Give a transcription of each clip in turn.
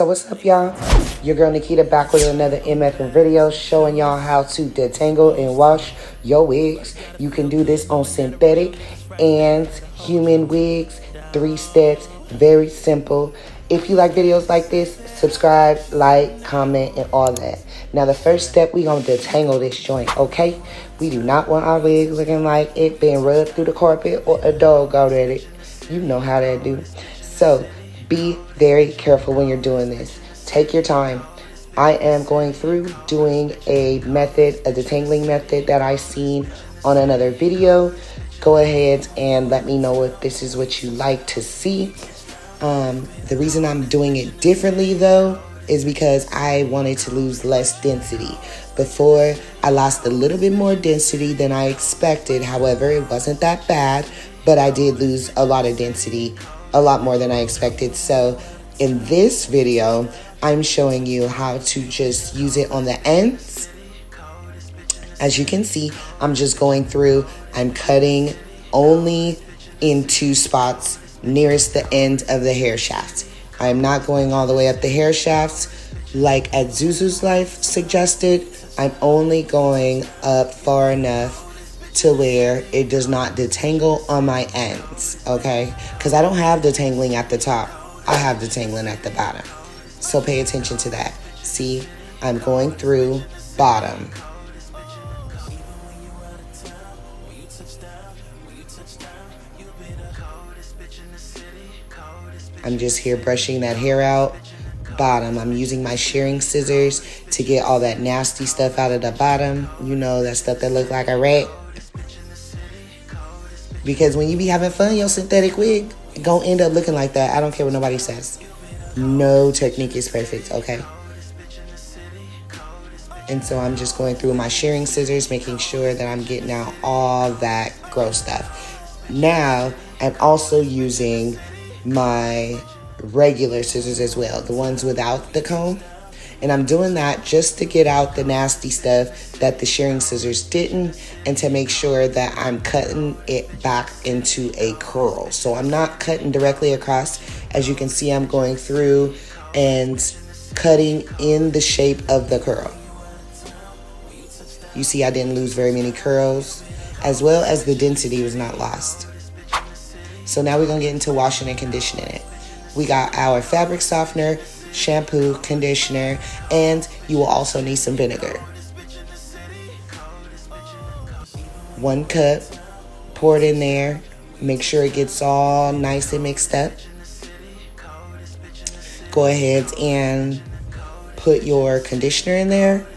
So what's up, y'all? Your girl Nikita back with another MF video showing y'all how to detangle and wash your wigs. You can do this on synthetic and human wigs. 3 steps, very simple. If you like videos like this, subscribe, like, comment, and all that. Now the first step, we gonna detangle this joint, okay? We do not want our wigs looking like it been rubbed through the carpet or a dog got at it. You know how that do. So be very careful when you're doing this. Take your time. I am going through doing a method, a detangling method that I seen on another video. Go ahead and let me know if this is what you like to see. The reason I'm doing it differently though is because I wanted to lose less density. Before, I lost a little bit more density than I expected. However, it wasn't that bad, but I did lose a lot of density, a lot more than I expected. So in this video, I'm showing you how to just use it on the ends. As you can see, I'm just going through, I'm cutting only in 2 spots nearest the end of the hair shaft. I'm not going all the way up the hair shafts like at Zuzu's Life suggested. I'm only going up far enough to where it does not detangle on my ends, okay? Because I don't have detangling at the top. I have detangling at the bottom. So pay attention to that. See, I'm going through bottom. I'm just here brushing that hair out. Bottom, I'm using my shearing scissors to get all that nasty stuff out of the bottom. You know, that stuff that look like a rat. Because when you be having fun, your synthetic wig gonna end up looking like that. I don't care what nobody says. No technique is perfect, okay? And so I'm just going through my shearing scissors, making sure that I'm getting out all that gross stuff. Now, I'm also using my regular scissors as well, the ones without the comb. And I'm doing that just to get out the nasty stuff that the shearing scissors didn't, and to make sure that I'm cutting it back into a curl. So I'm not cutting directly across. As you can see, I'm going through and cutting in the shape of the curl. You see I didn't lose very many curls, as well as the density was not lost. So now we're gonna get into washing and conditioning it. We got our fabric softener, shampoo, conditioner, and you will also need some vinegar. 1 cup, pour it in there. Make sure it gets all nice and mixed up. Go ahead and put your conditioner in there.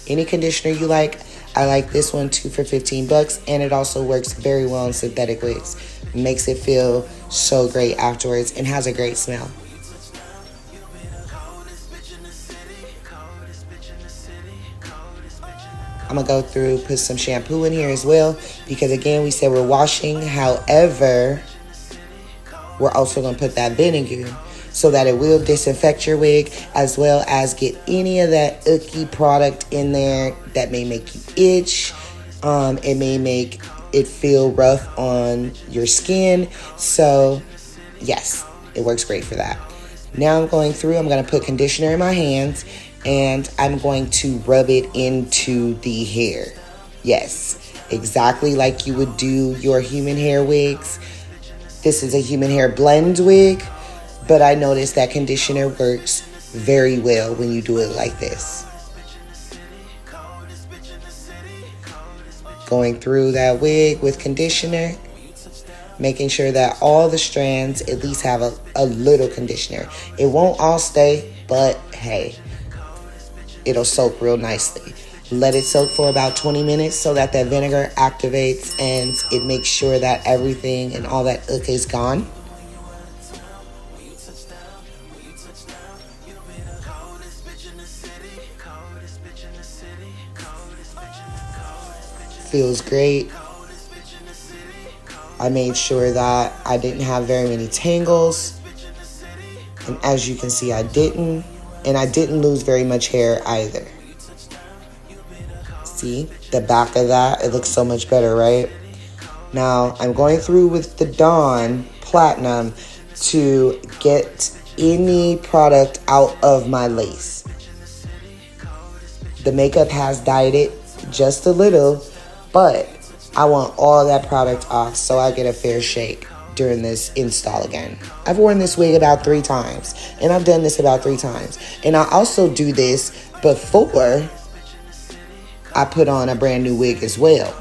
Any conditioner you like. I like this one 2 for $15, and it also works very well in synthetic wigs. Makes it feel so great afterwards and has a great smell. I'm gonna go through, put some shampoo in here as well, because again, we said we're washing. However, we're also gonna put that vinegar so that it will disinfect your wig, as well as get any of that icky product in there that may make you itch. It may make it feel rough on your skin. So yes, it works great for that. Now I'm going through, I'm gonna put conditioner in my hands, and I'm going to rub it into the hair. Yes, exactly like you would do your human hair wigs. This is a human hair blend wig, but I noticed that conditioner works very well when you do it like this. Going through that wig with conditioner, making sure that all the strands at least have a little conditioner. It won't all stay, but hey, it'll soak real nicely. Let it soak for about 20 minutes so that that vinegar activates and it makes sure that everything and all that ick is gone. Feels great. I made sure that I didn't have very many tangles, and as you can see, I didn't, and I didn't lose very much hair either. See the back of that? It looks so much better, right? Now I'm going through with the Dawn Platinum to get any product out of my lace. The makeup has dyed it just a little, but I want all that product off so I get a fair shake during this install again. I've worn this wig about 3 times, and I've done this about 3 times. And I also do this before I put on a brand new wig as well,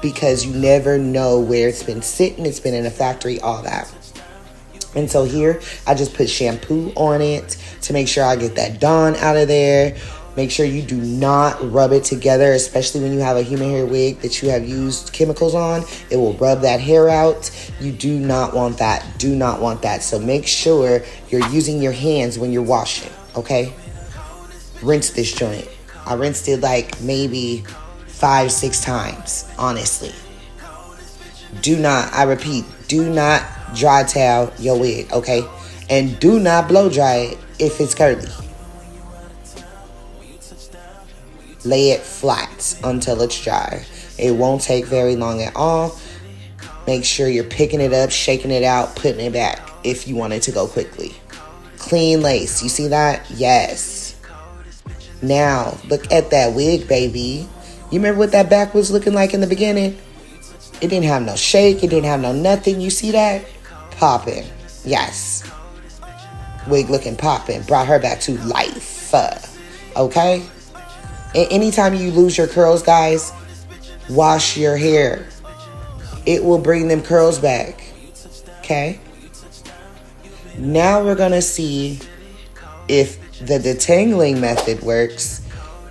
because you never know where it's been sitting. It's been in a factory, all that. And so here, I just put shampoo on it to make sure I get that Dawn out of there. Make sure you do not rub it together, especially when you have a human hair wig that you have used chemicals on. It will rub that hair out. You do not want that. Do not want that. So make sure you're using your hands when you're washing, okay? Rinse this joint. I rinsed it like maybe 5-6 times, honestly. Do not, I repeat, do not dry towel your wig, okay? And do not blow dry it if it's curly. Lay it flat until it's dry. It won't take very long at all. Make sure you're picking it up, shaking it out, putting it back if you want it to go quickly. Clean lace. You see that? Yes. Now, look at that wig, baby. You remember what that back was looking like in the beginning? It didn't have no shake. It didn't have no nothing. You see that? Popping. Yes. Wig looking popping. Brought her back to life. Okay? And anytime you lose your curls, guys, wash your hair. It will bring them curls back. Okay? Now we're going to see if the detangling method works,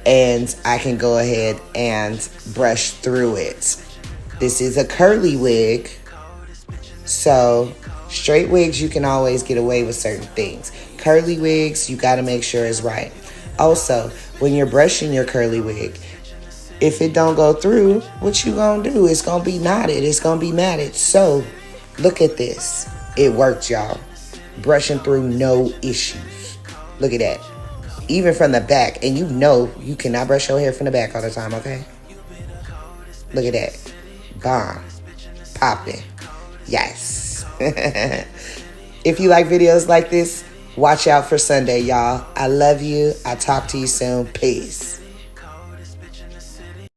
and I can go ahead and brush through it. This is a curly wig, so straight wigs, you can always get away with certain things. Curly wigs, you got to make sure it's right. Also, when you're brushing your curly wig, if it don't go through, what you gonna do? It's gonna be knotted. It's gonna be matted. So, look at this. It worked, y'all. Brushing through, no issues. Look at that. Even from the back. And you know you cannot brush your hair from the back all the time, okay? Look at that. Bomb. Popping. Yes. If you like videos like this, watch out for Sunday, y'all. I love you. I'll talk to you soon. Peace.